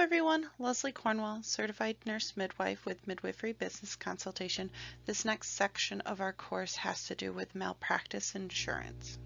everyone, Leslie Cornwell, Certified Nurse Midwife with Midwifery Business Consultation. This next section of our course has to do with malpractice insurance.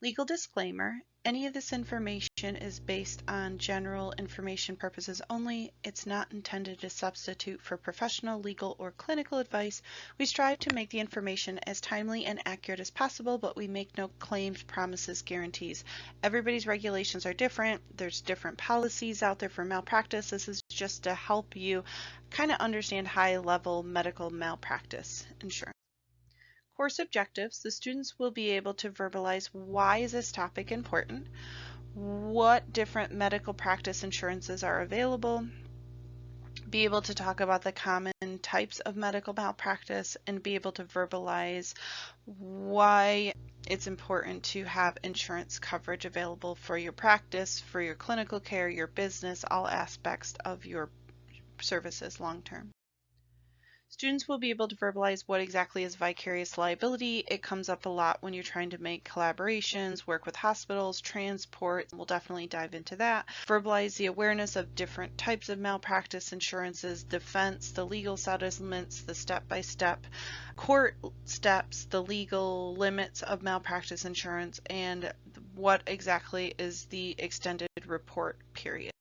Legal disclaimer, any of this information is based on general information purposes only. It's not intended to substitute for professional, legal, or clinical advice. We strive to make the information as timely and accurate as possible, but we make no claims, promises, guarantees. Everybody's regulations are different. There's different policies out there for malpractice. This is just to help you kind of understand high-level medical malpractice insurance. Course objectives, the students will be able to verbalize why is this topic important, what different medical practice insurances are available, be able to talk about the common types of medical malpractice, and be able to verbalize why it's important to have insurance coverage available for your practice, for your clinical care, your business, all aspects of your services long term. Students will be able to verbalize what exactly is vicarious liability. It comes up a lot when you're trying to make collaborations, work with hospitals, transport. We'll definitely dive into that. Verbalize the awareness of different types of malpractice insurances, defense, the legal settlements, the step-by-step court steps, the legal limits of malpractice insurance, and what exactly is the extended report period.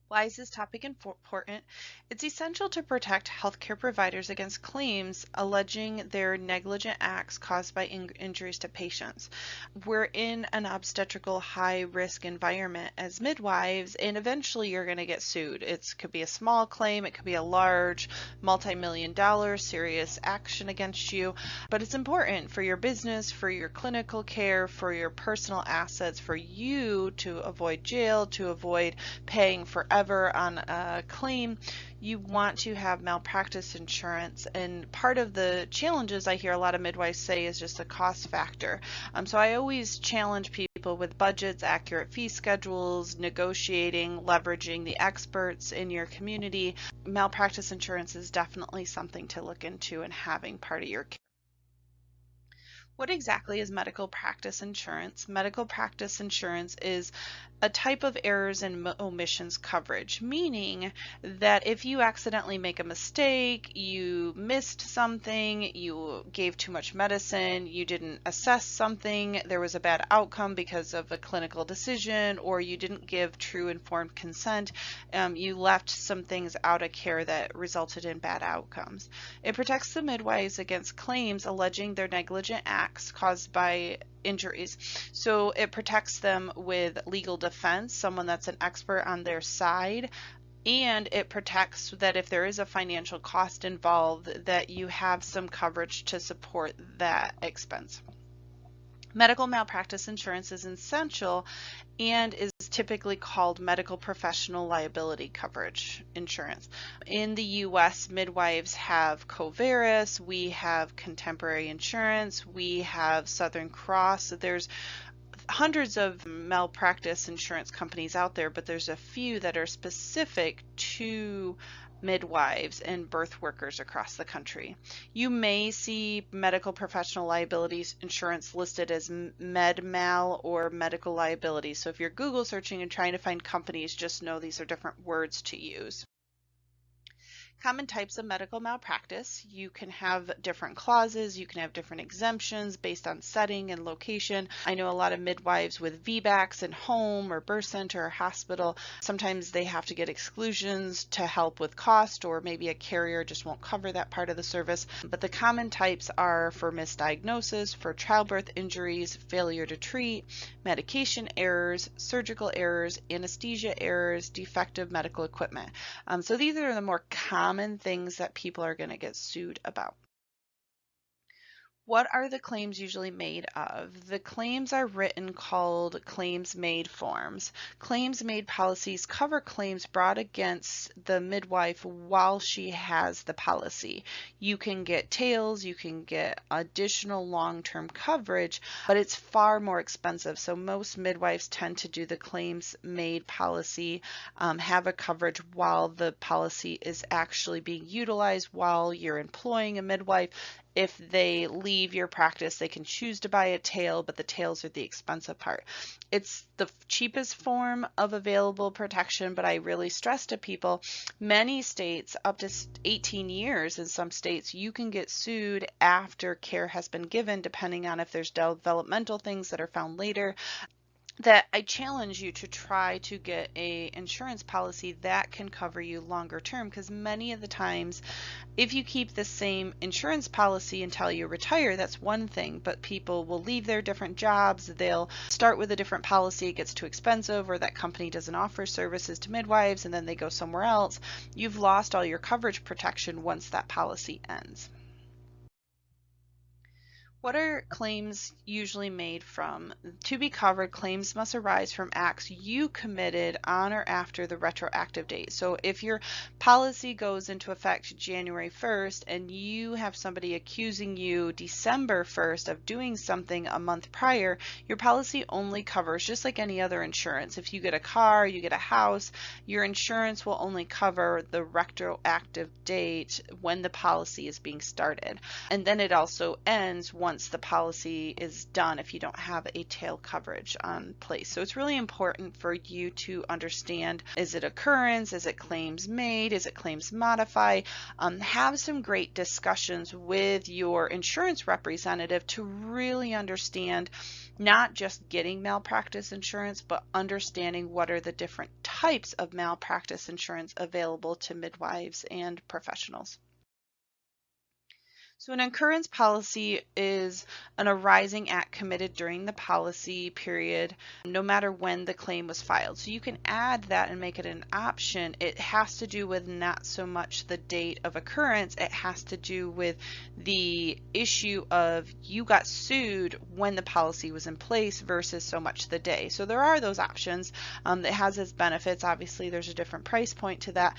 Why is this topic important? It's essential to protect healthcare providers against claims alleging their negligent acts caused by injuries to patients. We're in an obstetrical high-risk environment as midwives, and eventually you're going to get sued. It could be a small claim, it could be a large, multi-million-dollar serious action against you, but it's important for your business, for your clinical care, for your personal assets, for you to avoid jail, to avoid paying forever on a claim. You want to have malpractice insurance, and part of the challenges I hear a lot of midwives say is just a cost factor. So I always challenge people with budgets, accurate fee schedules, negotiating, leveraging the experts in your community. Malpractice insurance is definitely something to look into and having part of your care. What exactly is medical practice insurance? Medical practice insurance is a type of errors and omissions coverage, meaning that if you accidentally make a mistake, you missed something, you gave too much medicine, you didn't assess something, there was a bad outcome because of a clinical decision, or you didn't give true informed consent, you left some things out of care that resulted in bad outcomes. It protects the midwives against claims alleging their negligent acts caused by injuries. So it protects them with legal defense, someone that's an expert on their side, and it protects that if there is a financial cost involved, that you have some coverage to support that expense. Medical malpractice insurance is essential and is typically called medical professional liability coverage insurance. In the US, midwives have Coveris, we have Contemporary Insurance, we have Southern Cross. So there's hundreds of malpractice insurance companies out there, but there's a few that are specific to midwives and birth workers across the country. You may see medical professional liability insurance listed as med-mal or medical liability. So if you're Google searching and trying to find companies, just know these are different words to use. Common types of medical malpractice. You can have different clauses, you can have different exemptions based on setting and location. I know a lot of midwives with VBACs in home or birth center or hospital. Sometimes they have to get exclusions to help with cost, or maybe a carrier just won't cover that part of the service. But the common types are for misdiagnosis, for childbirth injuries, failure to treat, medication errors, surgical errors, anesthesia errors, defective medical equipment. So these are the more common things that people are going to get sued about. What are the claims usually made of? The claims are written called claims made forms. Claims made policies cover claims brought against the midwife while she has the policy. You can get tails, you can get additional long-term coverage, but it's far more expensive. So most midwives tend to do the claims made policy, have a coverage while the policy is actually being utilized while you're employing a midwife. if they leave your practice, they can choose to buy a tail, but the tails are the expensive part. It's the cheapest form of available protection, but I really stress to people, many states, up to 18 years in some states, you can get sued after care has been given, depending on if there's developmental things that are found later. That I challenge you to try to get a insurance policy that can cover you longer term, because many of the times if you keep the same insurance policy until you retire, that's one thing, but people will leave their different jobs, they'll start with a different policy, it gets too expensive, or that company doesn't offer services to midwives, and then they go somewhere else. You've lost all your coverage protection once that policy ends. What are claims usually made from? To be covered, claims must arise from acts you committed on or after the retroactive date. So if your policy goes into effect January 1st and you have somebody accusing you December 1st of doing something a month prior, your policy only covers, just like any other insurance. If you get a car, you get a house, your insurance will only cover the retroactive date when the policy is being started. And then it also ends once the policy is done if you don't have a tail coverage on place. So it's really important for you to understand, is it occurrence, is it claims made, is it claims modify? Have some great discussions with your insurance representative to really understand not just getting malpractice insurance, but understanding what are the different types of malpractice insurance available to midwives and professionals. So an occurrence policy is an arising act committed during the policy period, no matter when the claim was filed. So you can add that and make it an option. It has to do with not so much the date of occurrence, it has to do with the issue of you got sued when the policy was in place versus so much the day. So there are those options. It has its benefits. Obviously, there's a different price point to that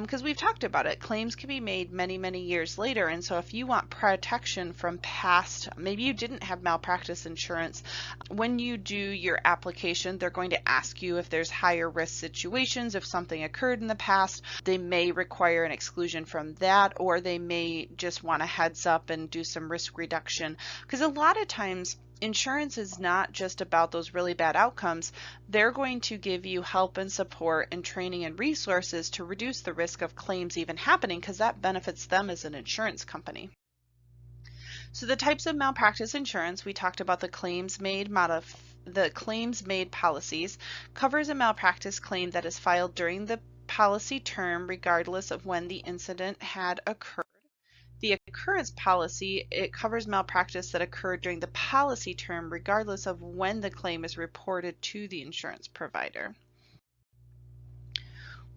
because we've talked about it. Claims can be made many, many years later. And so if you want protection from past, maybe you didn't have malpractice insurance, when you do your application, they're going to ask you if there's higher risk situations, if something occurred in the past. They may require an exclusion from that, or they may just want a heads up and do some risk reduction, because a lot of times insurance is not just about those really bad outcomes. They're going to give you help and support and training and resources to reduce the risk of claims even happening, because that benefits them as an insurance company. So the types of malpractice insurance, we talked about the claims made policies, covers a malpractice claim that is filed during the policy term regardless of when the incident had occurred. The occurrence policy, it covers malpractice that occurred during the policy term regardless of when the claim is reported to the insurance provider.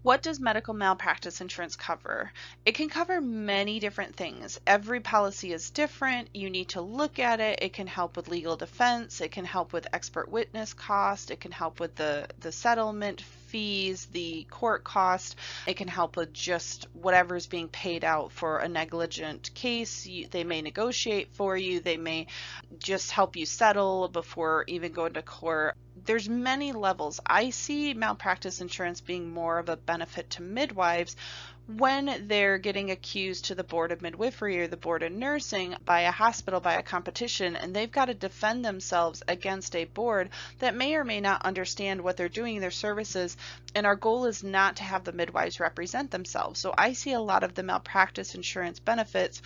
What does medical malpractice insurance cover? It can cover many different things. Every policy is different. You need to look at it. It can help with legal defense. It can help with expert witness cost. It can help with the settlement fees, the court cost. It can help with just whatever is being paid out for a negligent case. They may negotiate for you. They may just help you settle before even going to court. There's many levels. I see malpractice insurance being more of a benefit to midwives when they're getting accused to the Board of Midwifery or the Board of Nursing by a hospital, by a competition, and they've got to defend themselves against a board that may or may not understand what they're doing in their services, and our goal is not to have the midwives represent themselves. So I see a lot of the malpractice insurance benefits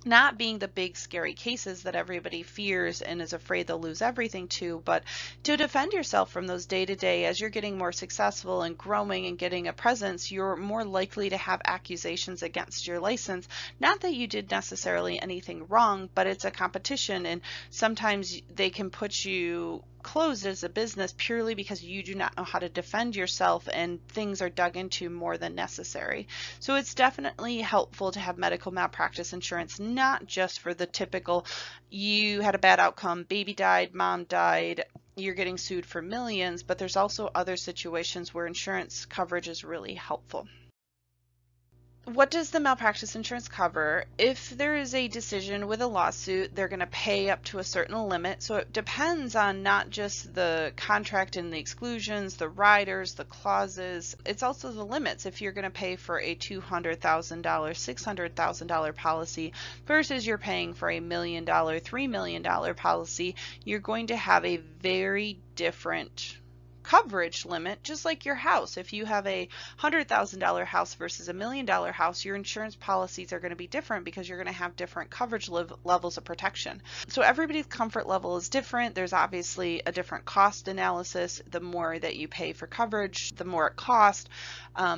not being the big scary cases that everybody fears and is afraid they'll lose everything to, but to defend yourself from those day to day. As you're getting more successful and growing and getting a presence, you're more likely to have accusations against your license. Not that you did necessarily anything wrong, but it's a competition, and sometimes they can put you closed as a business purely because you do not know how to defend yourself, and things are dug into more than necessary. So it's definitely helpful to have medical malpractice insurance, not just for the typical, you had a bad outcome, baby died, mom died, you're getting sued for millions, but there's also other situations where insurance coverage is really helpful. what does the malpractice insurance cover? If there is a decision with a lawsuit, they're going to pay up to a certain limit. So it depends on not just the contract and the exclusions, the riders, the clauses. It's also the limits. If you're going to pay for a $200,000, $600,000 policy versus you're paying for a $1 million, $3 million policy, you're going to have a very different coverage limit, just like your house. If you have a $100,000 house versus a $1 million house, your insurance policies are going to be different because you're going to have different coverage levels of protection. So everybody's comfort level is different. There's obviously a different cost analysis. The more that you pay for coverage, the more it costs.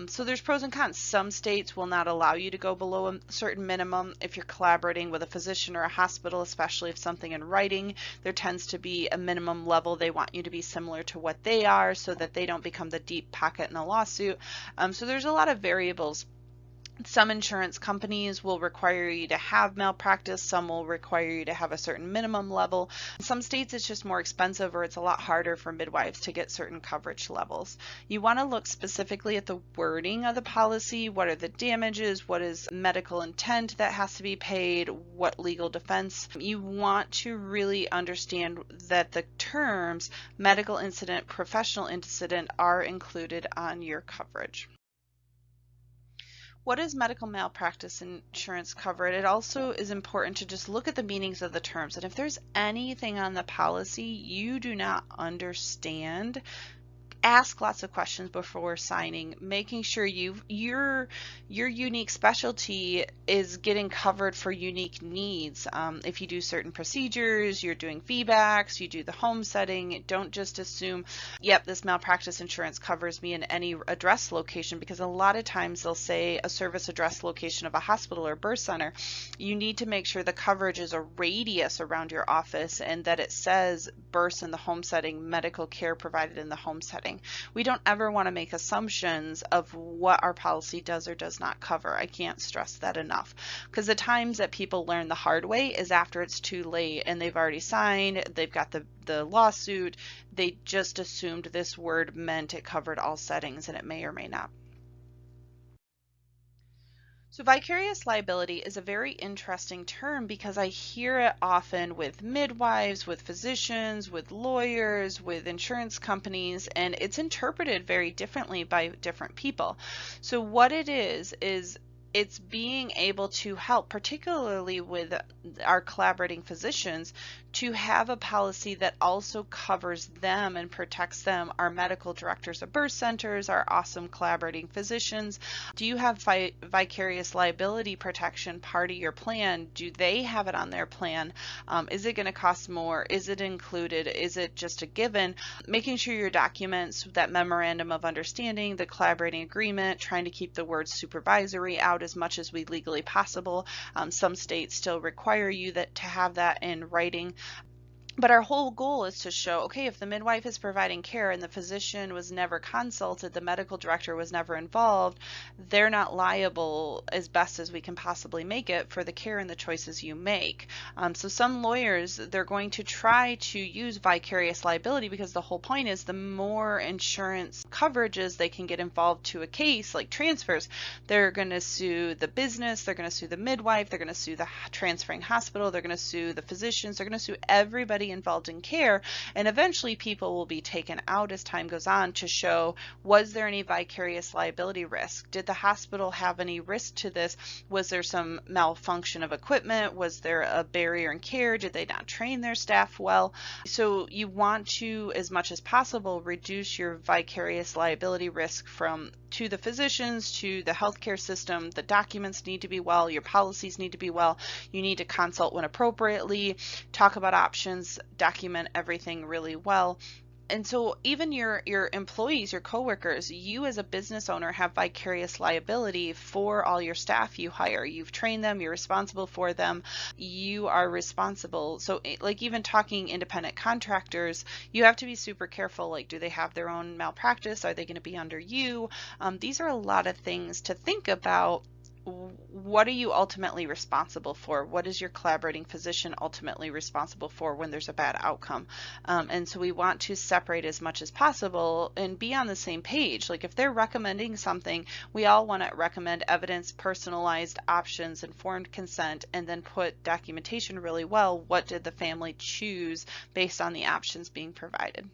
So there's pros and cons. Some states will not allow you to go below a certain minimum. If you're collaborating with a physician or a hospital, especially if something in writing, there tends to be a minimum level. They want you to be similar to what they are so that they don't become the deep pocket in a lawsuit. So there's a lot of variables. Some insurance companies will require you to have malpractice. Some will require you to have a certain minimum level. In some states it's just more expensive, or it's a lot harder for midwives to get certain coverage levels. You want to look specifically at the wording of the policy. What are the damages? What is medical intent that has to be paid? What legal defense? You want to really understand that the terms medical incident, professional incident are included on your coverage. What is medical malpractice insurance cover? It also is important to just look at the meanings of the terms. And if there's anything on the policy you do not understand, ask lots of questions before signing, making sure your unique specialty is getting covered for unique needs. If you do certain procedures, you're doing feedbacks, you do the home setting, don't just assume, yep, this malpractice insurance covers me in any address location, because a lot of times they'll say a service address location of a hospital or birth center. You need to make sure the coverage is a radius around your office and that it says births in the home setting, medical care provided in the home setting. We don't ever want to make assumptions of what our policy does or does not cover. I can't stress that enough, because the times that people learn the hard way is after it's too late and they've already signed, they've got the lawsuit, they just assumed this word meant it covered all settings, and it may or may not. So vicarious liability is a very interesting term because I hear it often with midwives, with physicians, with lawyers, with insurance companies, and it's interpreted very differently by different people. So what it is it's being able to help, particularly with our collaborating physicians, to have a policy that also covers them and protects them. Our medical directors of birth centers, our awesome collaborating physicians. Do you have vicarious liability protection part of your plan? Do they have it on their plan? Is it going to cost more? Is it included? Is it just a given? Making sure your documents, that memorandum of understanding, the collaborating agreement, trying to keep the word supervisory out as much as we legally possible. Some states still require you to have that in writing. But our whole goal is to show, okay, if the midwife is providing care and the physician was never consulted, the medical director was never involved, they're not liable as best as we can possibly make it for the care and the choices you make. So some lawyers, they're going to try to use vicarious liability because the whole point is the more insurance coverages they can get involved to a case, like transfers, they're going to sue the business, they're going to sue the midwife, they're going to sue the transferring hospital, they're going to sue the physicians, they're going to sue everybody involved in care, and eventually people will be taken out as time goes on to show, was there any vicarious liability risk? Did the hospital have any risk to this? Was there some malfunction of equipment? Was there a barrier in care? Did they not train their staff well? So you want to, as much as possible, reduce your vicarious liability risk to the physicians, to the healthcare system. The documents need to be well, your policies need to be well, you need to consult when appropriately, talk about options, document everything really well. And so even your employees, your coworkers, you as a business owner have vicarious liability for all your staff you hire. You've trained them, you're responsible for them, you are responsible. So like even talking independent contractors, you have to be super careful. Like, do they have their own malpractice? Are they going to be under you? These are a lot of things to think about what are you ultimately responsible for? What is your collaborating physician ultimately responsible for when there's a bad outcome? And so we want to separate as much as possible and be on the same page. Like if they're recommending something, we all want to recommend evidence, personalized options, informed consent, and then put documentation really well. What did the family choose based on the options being provided?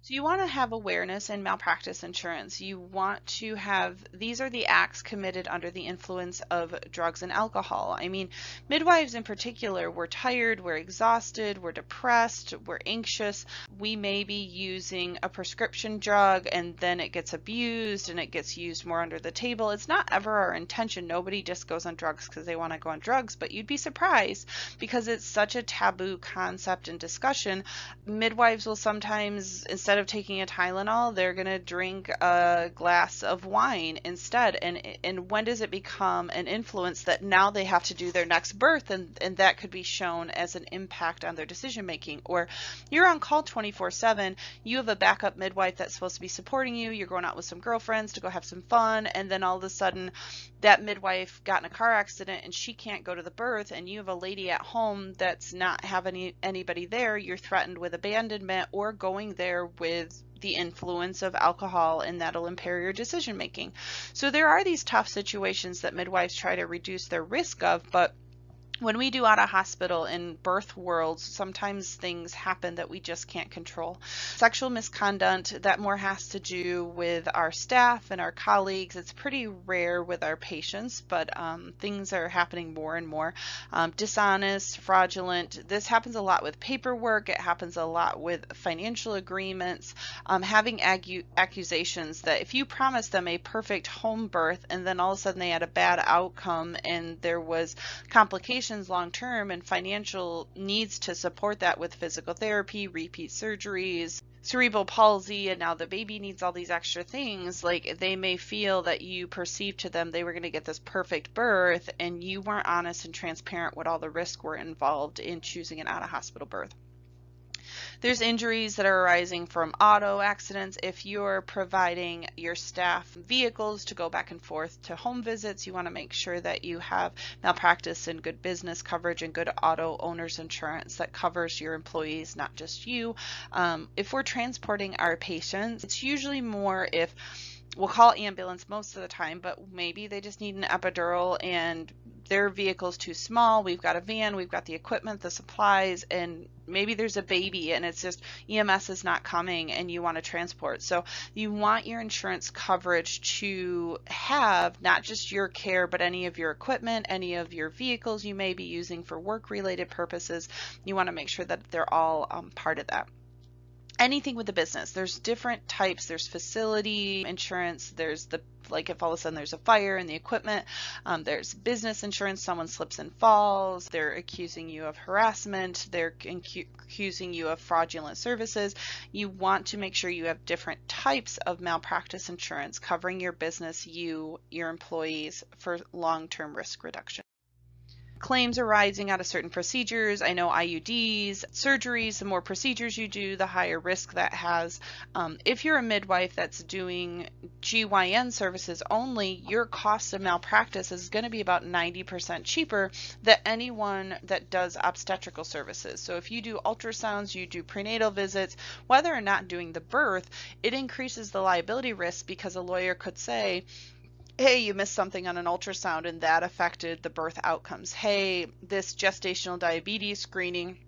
So you want to have awareness in malpractice insurance. You want to have, these are the acts committed under the influence of drugs and alcohol. I mean, midwives in particular, we're tired, we're exhausted, we're depressed, we're anxious. We may be using a prescription drug and then it gets abused and it gets used more under the table. It's not ever our intention. Nobody just goes on drugs because they want to go on drugs, but you'd be surprised because it's such a taboo concept and discussion. Midwives will sometimes, instead of taking a Tylenol, they're going to drink a glass of wine instead. And when does it become an influence that now they have to do their next birth, and that could be shown as an impact on their decision making? Or you're on call 24/7, you have a backup midwife that's supposed to be supporting you, you're going out with some girlfriends to go have some fun, and then all of a sudden that midwife got in a car accident and she can't go to the birth, and you have a lady at home that's not having anybody there. You're threatened with abandonment or going there with the influence of alcohol, and that'll impair your decision making. So there are these tough situations that midwives try to reduce their risk of, but when we do out of hospital in birth worlds, sometimes things happen that we just can't control. Sexual misconduct, that more has to do with our staff and our colleagues. It's pretty rare with our patients, but things are happening more and more. Dishonest, fraudulent, this happens a lot with paperwork. It happens a lot with financial agreements. Having accusations that if you promised them a perfect home birth and then all of a sudden they had a bad outcome and there was complications long term and financial needs to support that with physical therapy, repeat surgeries, cerebral palsy, and now the baby needs all these extra things, like they may feel that you perceived to them they were going to get this perfect birth and you weren't honest and transparent what all the risks were involved in choosing an out-of-hospital birth. There's injuries that are arising from auto accidents. If you're providing your staff vehicles to go back and forth to home visits, you want to make sure that you have malpractice and good business coverage and good auto owner's insurance that covers your employees, not just you. If we're transporting our patients, it's usually more if we'll call ambulance most of the time, but maybe they just need an epidural and their vehicle's too small. We've got a van, we've got the equipment, the supplies, and maybe there's a baby and it's just EMS is not coming and you want to transport. So you want your insurance coverage to have not just your care, but any of your equipment, any of your vehicles you may be using for work-related purposes. You want to make sure that they're all part of that. Anything with the business, there's different types. There's facility insurance, there's the, like if all of a sudden there's a fire in the equipment, there's business insurance, someone slips and falls, they're accusing you of harassment, they're accusing you of fraudulent services. You want to make sure you have different types of malpractice insurance covering your business, you, your employees, for long-term risk reduction. Claims arising out of certain procedures. I know IUDs, surgeries, the more procedures you do, the higher risk that has. If you're a midwife that's doing GYN services only, your cost of malpractice is going to be about 90% cheaper than anyone that does obstetrical services. So if you do ultrasounds, you do prenatal visits, whether or not doing the birth, it increases the liability risk because a lawyer could say, hey, you missed something on an ultrasound and that affected the birth outcomes. Hey, this gestational diabetes screening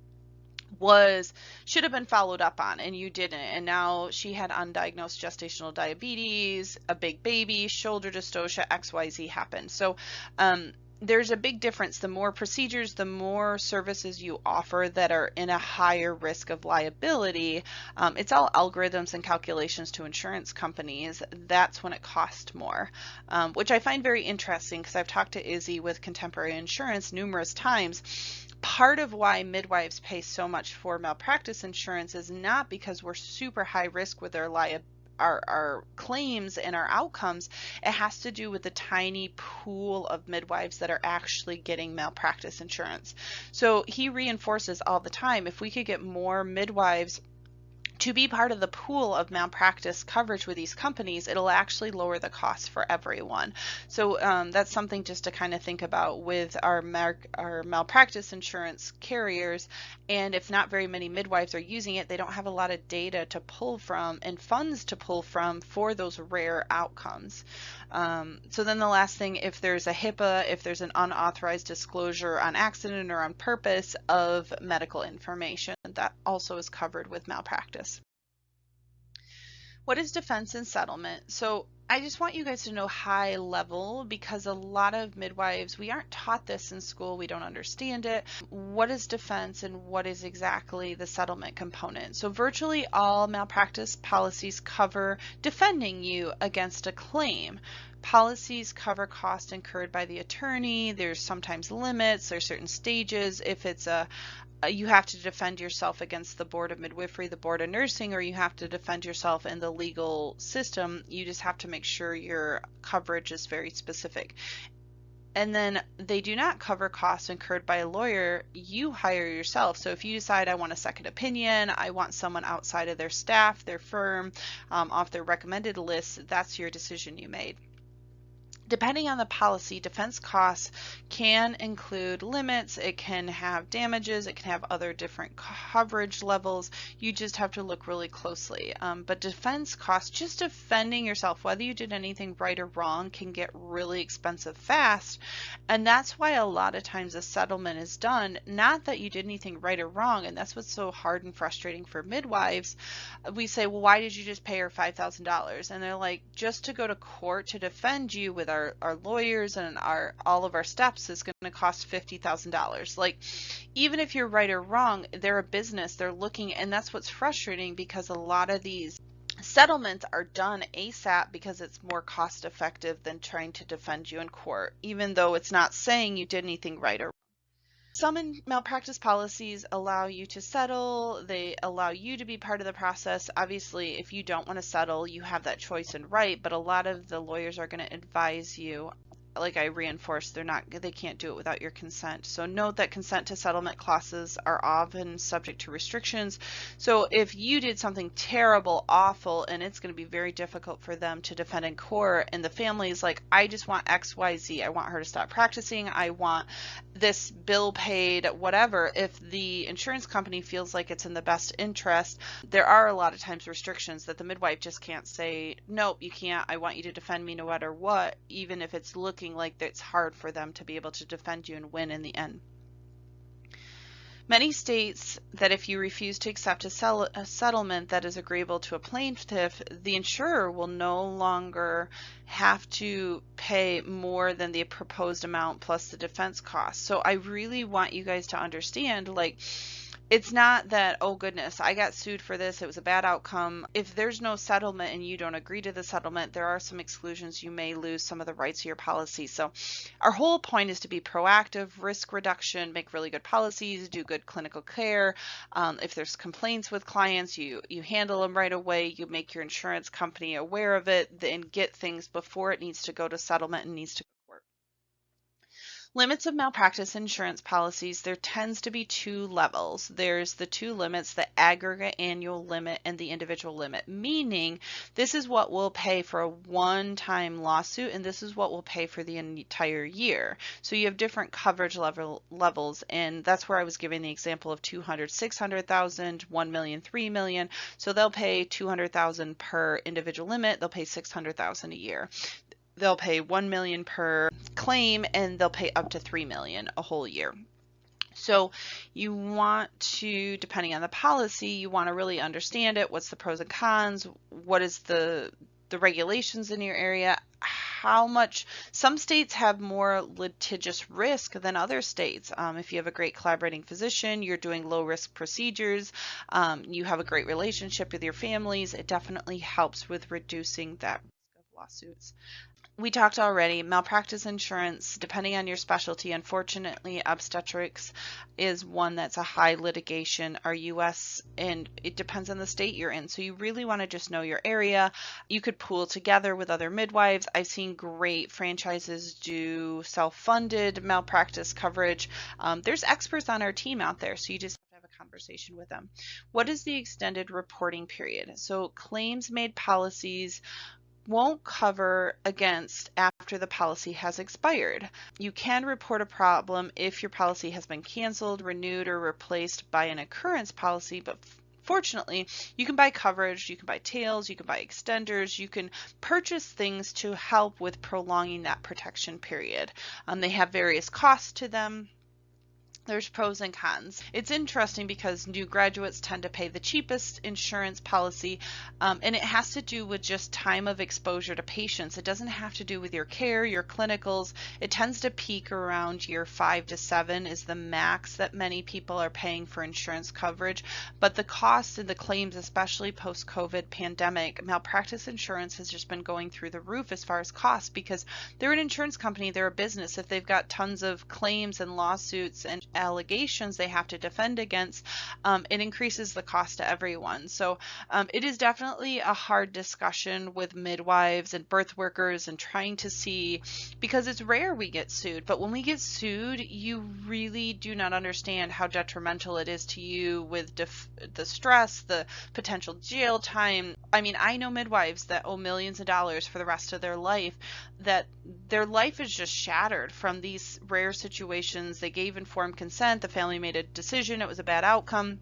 should have been followed up on and you didn't, and now she had undiagnosed gestational diabetes, a big baby, shoulder dystocia, XYZ happened. So there's a big difference. The more procedures, the more services you offer that are in a higher risk of liability. It's all algorithms and calculations to insurance companies. That's when it costs more, which I find very interesting because I've talked to Izzy with Contemporary Insurance numerous times. Part of why midwives pay so much for malpractice insurance is not because we're super high risk with our claims and our outcomes. It has to do with the tiny pool of midwives that are actually getting malpractice insurance. So he reinforces all the time, if we could get more midwives to be part of the pool of malpractice coverage with these companies, it'll actually lower the cost for everyone. So that's something just to kind of think about with our malpractice insurance carriers. And if not very many midwives are using it, they don't have a lot of data to pull from and funds to pull from for those rare outcomes. So then the last thing, if there's a HIPAA, if there's an unauthorized disclosure on accident or on purpose of medical information, that also is covered with malpractice. What is defense and settlement? So I just want you guys to know high level, because a lot of midwives, we aren't taught this in school, we don't understand it. What is defense and what is exactly the settlement component? So virtually all malpractice policies cover defending you against a claim. Policies cover costs incurred by the attorney. There's sometimes limits, there's certain stages. If it's you have to defend yourself against the Board of Midwifery, the Board of Nursing, or you have to defend yourself in the legal system. You just have to make sure your coverage is very specific. And then they do not cover costs incurred by a lawyer. You hire yourself. So if you decide, I want a second opinion, I want someone outside of their staff, their firm, off their recommended list, that's your decision you made. Depending on the policy, defense costs can include limits, it can have damages, it can have other different coverage levels. You just have to look really closely. But defense costs, just defending yourself, whether you did anything right or wrong, can get really expensive fast. And that's why a lot of times a settlement is done, not that you did anything right or wrong, and that's what's so hard and frustrating for midwives. We say, well, why did you just pay her $5,000? And they're like, just to go to court to defend you with our lawyers and all of our steps is going to cost $50,000. Like, even if you're right or wrong, they're a business, they're looking, and that's what's frustrating, because a lot of these settlements are done ASAP because it's more cost effective than trying to defend you in court, even though it's not saying you did anything right or wrong. Some malpractice policies allow you to settle, they allow you to be part of the process. Obviously, if you don't want to settle, you have that choice and right, but a lot of the lawyers are going to advise you, like I reinforced, they can't do it without your consent. So note that consent to settlement clauses are often subject to restrictions. So if you did something terrible, awful, and it's going to be very difficult for them to defend in court, and the family is like, I just want X, Y, Z, I want her to stop practicing, I want this bill paid, whatever. If the insurance company feels like it's in the best interest, there are a lot of times restrictions that the midwife just can't say, nope, you can't, I want you to defend me no matter what, even if it's looking like it's hard for them to be able to defend you and win in the end. Many states that if you refuse to accept a settlement that is agreeable to a plaintiff, the insurer will no longer have to pay more than the proposed amount plus the defense costs. So I really want you guys to understand, like, it's not that, oh goodness, I got sued for this, it was a bad outcome. If there's no settlement and you don't agree to the settlement, there are some exclusions. You may lose some of the rights of your policy. So our whole point is to be proactive, risk reduction, make really good policies, do good clinical care. If there's complaints with clients, you handle them right away, you make your insurance company aware of it, and get things before it needs to go to settlement and needs to go to court. Limits of malpractice insurance policies, there tends to be two levels. There's the two limits, the aggregate annual limit and the individual limit, meaning this is what we'll pay for a one-time lawsuit and this is what we'll pay for the entire year. So you have different coverage levels, and that's where I was giving the example of 200, 600,000, 1 million, 3 million. So they'll pay 200,000 per individual limit, they'll pay 600,000 a year. They'll pay 1 million per claim, and they'll pay up to 3 million a whole year. So you want to, depending on the policy, you want to really understand it. What's the pros and cons? What is the regulations in your area? How much? Some states have more litigious risk than other states. If you have a great collaborating physician, you're doing low risk procedures, you have a great relationship with your families, it definitely helps with reducing that risk of lawsuits. We talked already, malpractice insurance, depending on your specialty, unfortunately, obstetrics is one that's a high litigation. Our US, and it depends on the state you're in. So you really want to just know your area. You could pool together with other midwives. I've seen great franchises do self-funded malpractice coverage. There's experts on our team out there, so you just have to have a conversation with them. What is the extended reporting period? So claims made policies won't cover against after the policy has expired. You can report a problem if your policy has been canceled, renewed, or replaced by an occurrence policy, but fortunately, you can buy coverage, you can buy tails, you can buy extenders, you can purchase things to help with prolonging that protection period. They have various costs to them. There's pros and cons. It's interesting because new graduates tend to pay the cheapest insurance policy, and it has to do with just time of exposure to patients. It doesn't have to do with your care, your clinicals. It tends to peak around year 5 to 7 is the max that many people are paying for insurance coverage. But the costs and the claims, especially post-COVID pandemic, malpractice insurance has just been going through the roof as far as costs because they're an insurance company, they're a business. If they've got tons of claims and lawsuits and allegations they have to defend against, it increases the cost to everyone. So it is definitely a hard discussion with midwives and birth workers and trying to see, because it's rare we get sued, but when we get sued, you really do not understand how detrimental it is to you with the stress, the potential jail time. I mean, I know midwives that owe millions of dollars for the rest of their life, that their life is just shattered from these rare situations. They gave informed consent, the family made a decision, it was a bad outcome.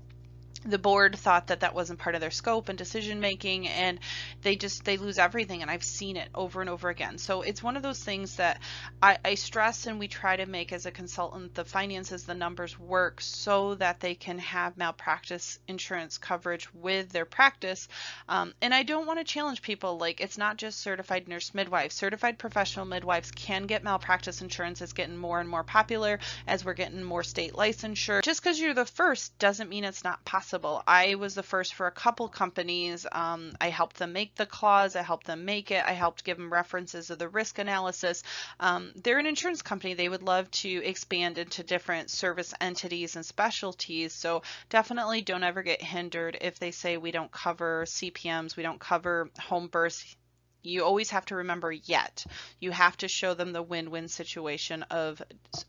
The board thought that that wasn't part of their scope and decision making, and they lose everything. And I've seen it over and over again. So it's one of those things that I stress, and we try to make as a consultant the finances, the numbers work so that they can have malpractice insurance coverage with their practice. And I don't want to challenge people. Like, it's not just certified nurse midwives. Certified professional midwives can get malpractice insurance. It's getting more and more popular as we're getting more state licensure. Just because you're the first doesn't mean it's not possible. I was the first for a couple companies. I helped them make the clause. I helped them make it. I helped give them references of the risk analysis. They're an insurance company. They would love to expand into different service entities and specialties. So definitely don't ever get hindered if they say we don't cover CPMs, we don't cover home births. You always have to remember yet. You have to show them the win-win situation of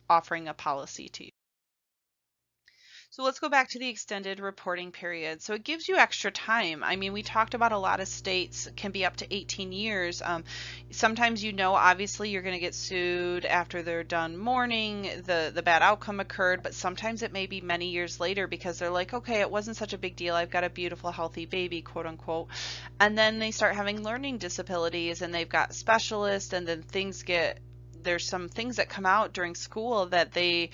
offering a policy to you. So let's go back to the extended reporting period. So it gives you extra time. I mean, we talked about a lot of states can be up to 18 years. Sometimes, obviously you're going to get sued after they're done mourning, the bad outcome occurred, but sometimes it may be many years later because they're like, okay, it wasn't such a big deal. I've got a beautiful, healthy baby, quote unquote. And then they start having learning disabilities and they've got specialists, and then there's some things that come out during school that the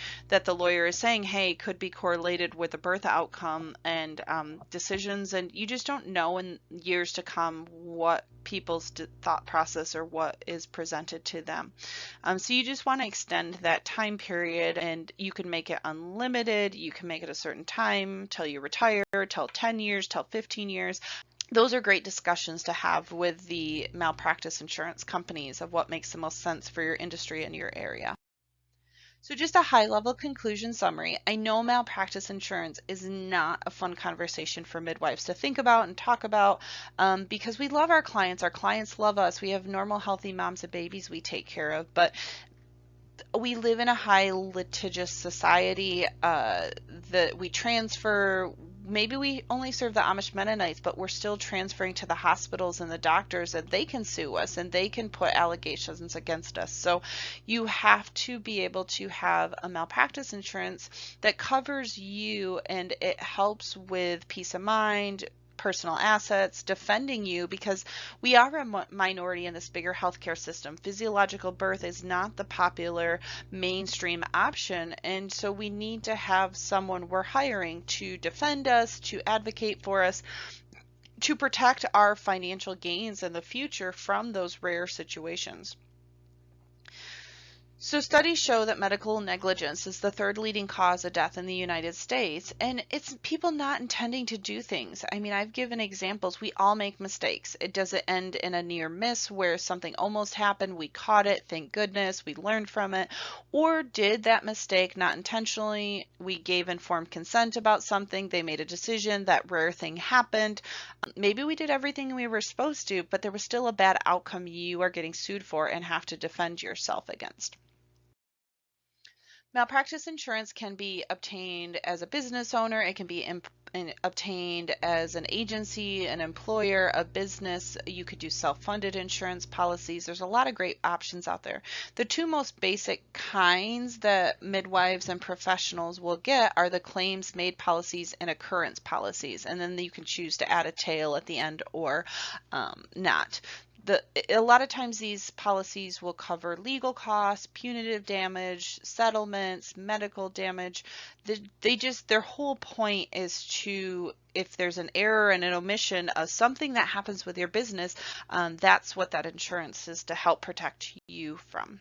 lawyer is saying, hey, could be correlated with the birth outcome and decisions, and you just don't know in years to come what people's thought process or what is presented to them. So you just want to extend that time period, and you can make it unlimited. You can make it a certain time till you retire, till 10 years, till 15 years. Those are great discussions to have with the malpractice insurance companies of what makes the most sense for your industry and your area. So just a high-level conclusion summary. I know malpractice insurance is not a fun conversation for midwives to think about and talk about because we love our clients. Our clients love us. We have normal, healthy moms and babies we take care of, but we live in a high litigious society that we transfer. Maybe we only serve the Amish Mennonites, but we're still transferring to the hospitals and the doctors, and they can sue us and they can put allegations against us. So you have to be able to have a malpractice insurance that covers you, and it helps with peace of mind, personal assets, defending you, because we are a minority in this bigger healthcare system. Physiological birth is not the popular mainstream option, and so we need to have someone we're hiring to defend us, to advocate for us, to protect our financial gains in the future from those rare situations. So studies show that medical negligence is the third leading cause of death in the United States, and it's people not intending to do things. I mean, I've given examples. We all make mistakes. Does it end in a near miss where something almost happened, we caught it, thank goodness, we learned from it? Or did that mistake not intentionally, we gave informed consent about something, they made a decision, that rare thing happened. Maybe we did everything we were supposed to, but there was still a bad outcome you are getting sued for and have to defend yourself against. Malpractice insurance can be obtained as a business owner. It can be obtained as an agency, an employer, a business. You could do self-funded insurance policies. There's a lot of great options out there. The two most basic kinds that midwives and professionals will get are the claims made policies and occurrence policies, and then you can choose to add a tail at the end or not. A lot of times these policies will cover legal costs, punitive damage, settlements, medical damage. Their whole point is to, if there's an error and an omission of something that happens with your business, that's what that insurance is to help protect you from.